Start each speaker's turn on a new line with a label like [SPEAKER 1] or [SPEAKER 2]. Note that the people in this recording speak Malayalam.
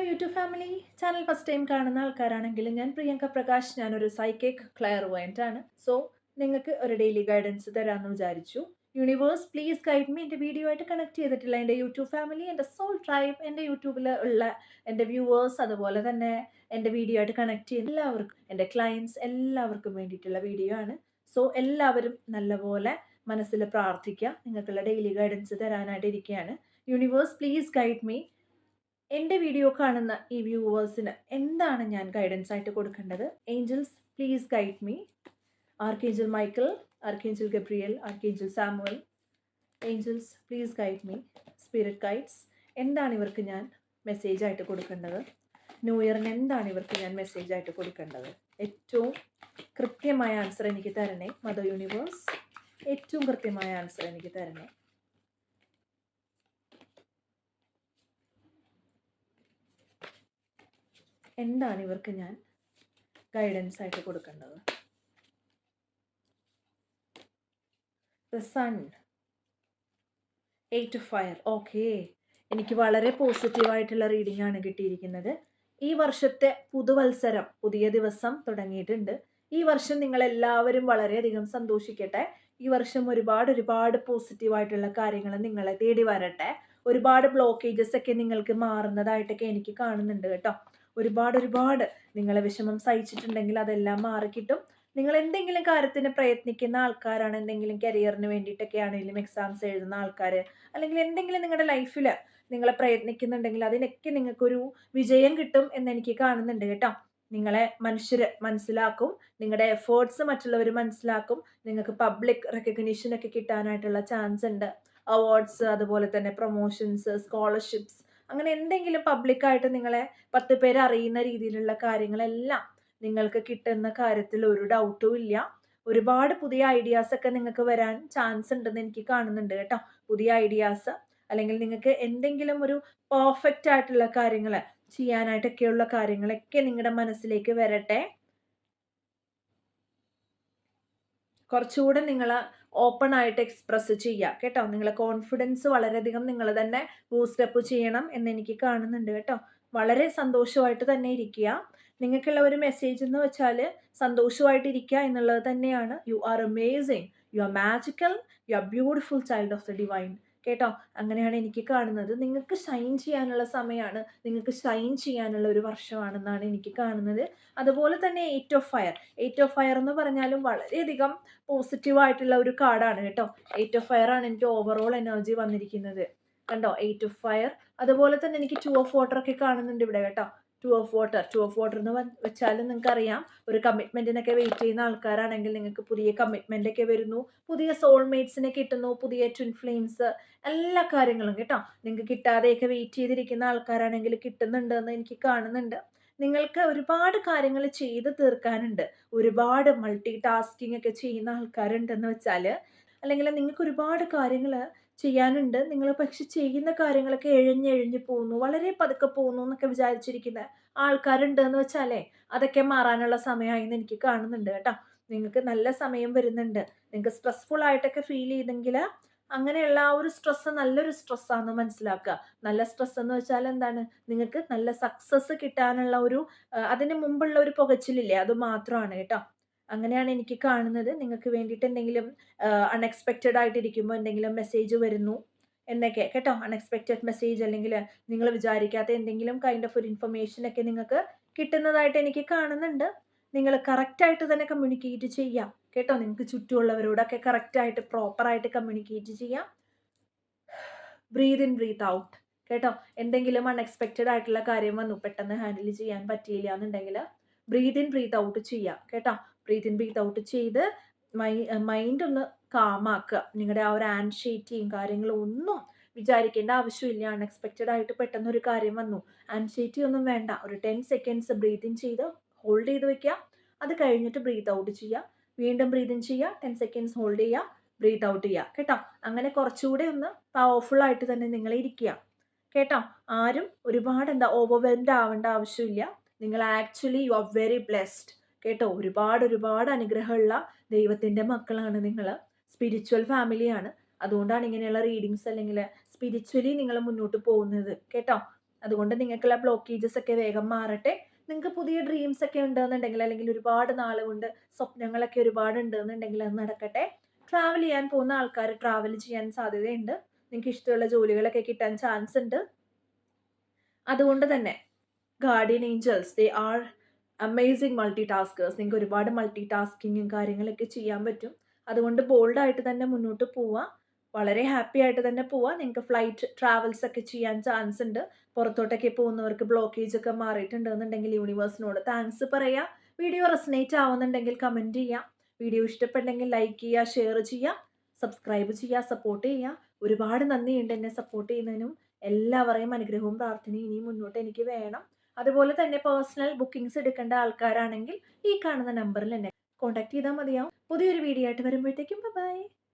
[SPEAKER 1] YouTube family channel first time കാണുന്ന ആൾക്കാരാണെങ്കിൽ ഞാൻ പ്രിയങ്ക പ്രകാശ്, ഞാനൊരു സൈക്കിക് ക്ലെയർവോയന്റ് ആണ്. സോ നിങ്ങൾക്ക് ഒരു ഡെയിലി ഗൈഡൻസ് തരാമെന്ന് വിചാരിച്ചു. Universe please guide me. എൻ്റെ വീഡിയോ ആയിട്ട് കണക്ട് ചെയ്തിട്ടില്ല എൻ്റെ യൂട്യൂബ് ഫാമിലി, എൻ്റെ സോൾ ട്രൈബ്, എൻ്റെ യൂട്യൂബിൽ ഉള്ള എൻ്റെ വ്യൂവേഴ്സ്, അതുപോലെ തന്നെ എൻ്റെ വീഡിയോ ആയിട്ട് കണക്ട് ചെയ്യുന്ന എല്ലാവർക്കും, എൻ്റെ ക്ലയൻസ് എല്ലാവർക്കും വേണ്ടിയിട്ടുള്ള വീഡിയോ ആണ്. സോ എല്ലാവരും നല്ലപോലെ മനസ്സിൽ പ്രാർത്ഥിക്കുക. നിങ്ങൾക്കുള്ള ഡെയിലി ഗൈഡൻസ് തരാനായിട്ട് ഇരിക്കുകയാണ്. Universe please guide me. എൻ്റെ വീഡിയോ കാണുന്ന ഈ വ്യൂവേഴ്സിന് എന്താണ് ഞാൻ ഗൈഡൻസ് ആയിട്ട് കൊടുക്കേണ്ടത്? Angels please guide me. Archangel Michael, archangel Gabriel, archangel Samuel, angels please guide me. Spirit guides, എന്താണ് ഇവർക്ക് ഞാൻ മെസ്സേജ് ആയിട്ട് കൊടുക്കേണ്ടത്? ന്യൂ ഇയറിന് എന്താണ് ഇവർക്ക് ഞാൻ മെസ്സേജ് ആയിട്ട് കൊടുക്കേണ്ടത്? ഏറ്റവും കൃത്യമായ ആൻസർ എനിക്ക് തരണേ മദർ യൂണിവേഴ്സ്. ഏറ്റവും കൃത്യമായ ആൻസർ എനിക്ക് തരണേ. എന്താണ് ഇവർക്ക് ഞാൻ ഗൈഡൻസ് ആയിട്ട് കൊടുക്കേണ്ടത്? The sun, 8 of fire. Okay, എനിക്ക് വളരെ പോസിറ്റീവായിട്ടുള്ള റീഡിംഗ് ആണ് കിട്ടിയിരിക്കുന്നത്. ഈ വർഷത്തെ പുതുവത്സരം, പുതിയ ദിവസം തുടങ്ങിയിട്ടുണ്ട്. ഈ വർഷം നിങ്ങളെല്ലാവരും വളരെയധികം സന്തോഷിക്കട്ടെ. ഈ വർഷം ഒരുപാട് പോസിറ്റീവായിട്ടുള്ള കാര്യങ്ങൾ നിങ്ങളെ തേടി വരട്ടെ. ഒരുപാട് ബ്ലോക്കേജസ് ഒക്കെ നിങ്ങൾക്ക് മാറുന്നതായിട്ടൊക്കെ എനിക്ക് കാണുന്നുണ്ട് കേട്ടോ. ഒരുപാട് നിങ്ങളെ വിഷമം സഹിച്ചിട്ടുണ്ടെങ്കിൽ അതെല്ലാം മാറിക്കിട്ടും. നിങ്ങൾ എന്തെങ്കിലും കാര്യത്തിന് പ്രയത്നിക്കുന്ന ആൾക്കാരാണ്, എന്തെങ്കിലും കരിയറിന് വേണ്ടിയിട്ടൊക്കെ ആണെങ്കിലും എക്സാംസ് എഴുതുന്ന ആൾക്കാർ, അല്ലെങ്കിൽ എന്തെങ്കിലും നിങ്ങളുടെ ലൈഫിൽ നിങ്ങൾ പ്രയത്നിക്കുന്നുണ്ടെങ്കിൽ അതിനൊക്കെ നിങ്ങൾക്കൊരു വിജയം കിട്ടും എന്നെനിക്ക് കാണുന്നുണ്ട് കേട്ടോ. നിങ്ങളെ മനുഷ്യർ മനസ്സിലാക്കും, നിങ്ങളുടെ എഫേർട്സ് മറ്റുള്ളവർ മനസ്സിലാക്കും. നിങ്ങൾക്ക് പബ്ലിക് റെക്കഗ്നീഷൻ ഒക്കെ കിട്ടാനായിട്ടുള്ള ചാൻസ് ഉണ്ട്. അവാർഡ്സ്, അതുപോലെ തന്നെ പ്രൊമോഷൻസ്, സ്കോളർഷിപ്സ്, അങ്ങനെ എന്തെങ്കിലും പബ്ലിക്കായിട്ട് നിങ്ങളെ 10 പേര് അറിയുന്ന രീതിയിലുള്ള കാര്യങ്ങളെല്ലാം നിങ്ങൾക്ക് കിട്ടുന്ന കാര്യത്തിൽ ഒരു ഡൗട്ടും ഇല്ല. ഒരുപാട് പുതിയ ഐഡിയാസ് ഒക്കെ നിങ്ങൾക്ക് വരാൻ ചാൻസ് ഉണ്ടെന്ന് എനിക്ക് കാണുന്നുണ്ട് കേട്ടോ. പുതിയ ഐഡിയാസ്, അല്ലെങ്കിൽ നിങ്ങൾക്ക് എന്തെങ്കിലും ഒരു പെർഫെക്റ്റ് ആയിട്ടുള്ള കാര്യങ്ങൾ ചെയ്യാനായിട്ടൊക്കെയുള്ള കാര്യങ്ങളൊക്കെ നിങ്ങളുടെ മനസ്സിലേക്ക് വരട്ടെ. കുറച്ചുകൂടെ നിങ്ങൾ ഓപ്പൺ ആയിട്ട് എക്സ്പ്രസ് ചെയ്യുക കേട്ടോ. നിങ്ങളെ കോൺഫിഡൻസ് വളരെയധികം നിങ്ങൾ തന്നെ ബൂസ്റ്റപ്പ് ചെയ്യണം എന്നെനിക്ക് കാണുന്നുണ്ട് കേട്ടോ. വളരെ സന്തോഷമായിട്ട് തന്നെ ഇരിക്കുക. നിങ്ങൾക്കുള്ള ഒരു മെസ്സേജ് എന്ന് വെച്ചാൽ സന്തോഷമായിട്ട് ഇരിക്കുക എന്നുള്ളത് തന്നെയാണ്. You are amazing, you are magical, you are beautiful child of the divine കേട്ടോ. അങ്ങനെയാണ് എനിക്ക് കാണുന്നത്. നിങ്ങൾക്ക് ഷൈൻ ചെയ്യാനുള്ള സമയമാണ്, നിങ്ങൾക്ക് ഷൈൻ ചെയ്യാനുള്ള ഒരു വർഷമാണെന്നാണ് എനിക്ക് കാണുന്നത്. അതുപോലെ തന്നെ 8 ഓഫ് ഫയർ. 8 ഓഫ് ഫയർ എന്ന് പറഞ്ഞാലും വളരെയധികം പോസിറ്റീവായിട്ടുള്ള ഒരു കാർഡാണ് കേട്ടോ. 8 ഓഫ് ഫയർ ആണ് എനിക്ക് ഓവറോൾ എനർജി വന്നിരിക്കുന്നത് കണ്ടോ. 8 ഓഫ് ഫയർ. അതുപോലെ തന്നെ എനിക്ക് 2 ഓഫ് വാട്ടർ ഒക്കെ കാണുന്നുണ്ട് ഇവിടെ കേട്ടോ. 2 ഓഫ് വാട്ടർ എന്ന് വെച്ചാൽ നിങ്ങൾക്കറിയാം, ഒരു കമ്മിറ്റ്മെന്റിനൊക്കെ വെയിറ്റ് ചെയ്യുന്ന ആൾക്കാരാണെങ്കിൽ നിങ്ങൾക്ക് പുതിയ കമ്മിറ്റ്മെന്റ് ഒക്കെ വരുന്നു, പുതിയ സോൾമേറ്റ്സിനെ കിട്ടുന്നു, പുതിയ ട്വിൻ ഫ്ലെയിംസ്, എല്ലാ കാര്യങ്ങളും കേട്ടോ. നിങ്ങൾക്ക് കിട്ടാതെയൊക്കെ വെയിറ്റ് ചെയ്തിരിക്കുന്ന ആൾക്കാരാണെങ്കിൽ കിട്ടുന്നുണ്ടെന്ന് എനിക്ക് കാണുന്നുണ്ട്. നിങ്ങൾക്ക് ഒരുപാട് കാര്യങ്ങൾ ചെയ്ത് തീർക്കാനുണ്ട്. ഒരുപാട് മൾട്ടി ടാസ്കിങ് ഒക്കെ ചെയ്യുന്ന ആൾക്കാരുണ്ടെന്ന് വെച്ചാൽ, അല്ലെങ്കിൽ നിങ്ങൾക്ക് ഒരുപാട് കാര്യങ്ങൾ ചെയ്യാനുണ്ട്. നിങ്ങൾ പക്ഷെ ചെയ്യുന്ന കാര്യങ്ങളൊക്കെ എഴഞ്ഞെഴഞ്ഞ് പോകുന്നു, വളരെ പതുക്കെ പോകുന്നു എന്നൊക്കെ വിചാരിച്ചിരിക്കുന്ന ആൾക്കാരുണ്ട് എന്ന് വെച്ചാലേ, അതൊക്കെ മാറാനുള്ള സമയമായി എന്ന് എനിക്ക് കാണുന്നുണ്ട് കേട്ടോ. നിങ്ങൾക്ക് നല്ല സമയം വരുന്നുണ്ട്. നിങ്ങൾക്ക് സ്ട്രെസ്ഫുൾ ആയിട്ടൊക്കെ ഫീൽ ചെയ്തെങ്കിൽ അങ്ങനെയുള്ള ആ ഒരു സ്ട്രെസ് നല്ലൊരു സ്ട്രെസ്സാണെന്ന് മനസ്സിലാക്കുക. നല്ല സ്ട്രെസ് എന്ന് വെച്ചാൽ എന്താണ്? നിങ്ങൾക്ക് നല്ല സക്സസ് കിട്ടാനുള്ള ഒരു അതിന് മുമ്പുള്ള ഒരു പുകച്ചിലില്ലേ, അത് മാത്രമാണ് കേട്ടോ. അങ്ങനെയാണ് എനിക്ക് കാണുന്നത്. നിങ്ങൾക്ക് വേണ്ടിയിട്ട് എന്തെങ്കിലും അൺഎക്സ്പെക്റ്റഡ് ആയിട്ടിരിക്കുമ്പോൾ എന്തെങ്കിലും മെസ്സേജ് വരുന്നു എന്നൊക്കെ കേട്ടോ. അൺഎക്സ്പെക്റ്റഡ് മെസ്സേജ്, അല്ലെങ്കിൽ നിങ്ങൾ വിചാരിക്കാത്ത എന്തെങ്കിലും കൈൻഡ് ഓഫ് ഒരു ഇൻഫർമേഷൻ ഒക്കെ നിങ്ങൾക്ക് കിട്ടുന്നതായിട്ട് എനിക്ക് കാണുന്നുണ്ട്. നിങ്ങൾ കറക്റ്റായിട്ട് തന്നെ കമ്മ്യൂണിക്കേറ്റ് ചെയ്യാം കേട്ടോ. നിങ്ങൾക്ക് ചുറ്റുമുള്ളവരോടൊക്കെ കറക്റ്റായിട്ട് പ്രോപ്പറായിട്ട് കമ്മ്യൂണിക്കേറ്റ് ചെയ്യാം. ബ്രീത്ത് ഇൻ ബ്രീത്ത് ഔട്ട് കേട്ടോ. എന്തെങ്കിലും അൺഎക്സ്പെക്റ്റഡ് ആയിട്ടുള്ള കാര്യം വന്നു, പെട്ടെന്ന് ഹാൻഡിൽ ചെയ്യാൻ പറ്റിയില്ല എന്നുണ്ടെങ്കിൽ ബ്രീത്ത് ഇൻ ബ്രീത്ത് ഔട്ട് ചെയ്യാം കേട്ടോ. ബ്രീത്ത് ഇൻ ബ്രീത്ത് ഔട്ട് ചെയ്ത് മൈൻഡ് ഒന്ന് കാമാക്കുക. നിങ്ങളുടെ ആ ഒരു ആൻഷൈറ്റിയും കാര്യങ്ങളും ഒന്നും വിചാരിക്കേണ്ട ആവശ്യമില്ല. അൺഎക്സ്പെക്റ്റഡ് ആയിട്ട് പെട്ടെന്ന് ഒരു കാര്യം വന്നു, ആൻഷൈറ്റി ഒന്നും വേണ്ട. ഒരു 10 സെക്കൻഡ്സ് ബ്രീത്ത് ഇൻ ചെയ്ത് ഹോൾഡ് ചെയ്ത് വെക്കുക. അത് കഴിഞ്ഞിട്ട് ബ്രീത്ത് ഔട്ട് ചെയ്യുക. വീണ്ടും ബ്രീത്ത് ഇൻ ചെയ്യുക, 10 സെക്കൻഡ്സ് ഹോൾഡ് ചെയ്യുക, ബ്രീത്ത് ഔട്ട് ചെയ്യുക കേട്ടോ. അങ്ങനെ കുറച്ചുകൂടെ ഒന്ന് പവർഫുൾ ആയിട്ട് തന്നെ നിങ്ങൾ ഇരിക്കുക കേട്ടോ. ആരും ഒരുപാട് ഓവർവെൽഡ് ആവേണ്ട ആവശ്യമില്ല. നിങ്ങൾ actually you are very blessed കേട്ടോ. ഒരുപാട് അനുഗ്രഹമുള്ള ദൈവത്തിൻ്റെ മക്കളാണ് നിങ്ങൾ. സ്പിരിച്വൽ ഫാമിലിയാണ്. അതുകൊണ്ടാണ് ഇങ്ങനെയുള്ള റീഡിങ്സ്, അല്ലെങ്കിൽ സ്പിരിച്വലി നിങ്ങൾ മുന്നോട്ട് പോകുന്നത് കേട്ടോ. അതുകൊണ്ട് നിങ്ങൾക്കുള്ള ബ്ലോക്കേജസ് ഒക്കെ വേഗം മാറട്ടെ. നിങ്ങൾക്ക് പുതിയ ഡ്രീംസ് ഒക്കെ ഉണ്ടെന്നുണ്ടെങ്കിൽ, അല്ലെങ്കിൽ ഒരുപാട് നാൾ കൊണ്ട് സ്വപ്നങ്ങളൊക്കെ ഒരുപാട് ഉണ്ടെന്നുണ്ടെങ്കിൽ അത് നടക്കട്ടെ. ട്രാവൽ ചെയ്യാൻ പോകുന്ന ആൾക്കാർ ട്രാവൽ ചെയ്യാൻ സാധ്യതയുണ്ട്. നിങ്ങൾക്ക് ഇഷ്ടമുള്ള ജോലികളൊക്കെ കിട്ടാൻ ചാൻസ് ഉണ്ട്. അതുകൊണ്ട് തന്നെ guardian angels, they are amazing multi taskers. നിങ്ങൾക്ക് ഒരുപാട് മൾട്ടി ടാസ്കിങ്ങും കാര്യങ്ങളൊക്കെ ചെയ്യാൻ പറ്റും. അതുകൊണ്ട് ബോൾഡായിട്ട് തന്നെ മുന്നോട്ട് പോവുക. വളരെ ഹാപ്പി ആയിട്ട് തന്നെ പോവുക. നിങ്ങൾക്ക് ഫ്ലൈറ്റ് ട്രാവൽസ് ഒക്കെ ചെയ്യാൻ ചാൻസ് ഉണ്ട്. പുറത്തോട്ടൊക്കെ പോകുന്നവർക്ക് ബ്ലോക്കേജ് ഒക്കെ മാറിയിട്ടുണ്ടെന്നുണ്ടെങ്കിൽ യൂണിവേഴ്സിനോട് താങ്ക്സ് പറയുക. വീഡിയോ റെസനേറ്റ് ആവുന്നുണ്ടെങ്കിൽ കമൻറ്റ് ചെയ്യുക. വീഡിയോ ഇഷ്ടപ്പെട്ടെങ്കിൽ ലൈക്ക് ചെയ്യുക, ഷെയർ ചെയ്യുക, സബ്സ്ക്രൈബ് ചെയ്യുക, സപ്പോർട്ട് ചെയ്യുക. ഒരുപാട് നന്ദിയുണ്ട് എന്നെ സപ്പോർട്ട് ചെയ്യുന്നതിനും. എല്ലാവരെയും അനുഗ്രഹവും പ്രാർത്ഥനയും ഇനിയും മുന്നോട്ട് എനിക്ക് വേണം. അതുപോലെ തന്നെ പേഴ്സണൽ ബുക്കിംഗ്സ് എടുക്കേണ്ട ആൾക്കാരാണെങ്കിൽ ഈ കാണുന്ന നമ്പറിൽ എന്നെ കോൺടാക്ട് ചെയ്താൽ മതിയാവും. പുതിയൊരു വീഡിയോ ആയിട്ട് വരുമ്പോഴത്തേക്കും ബൈ.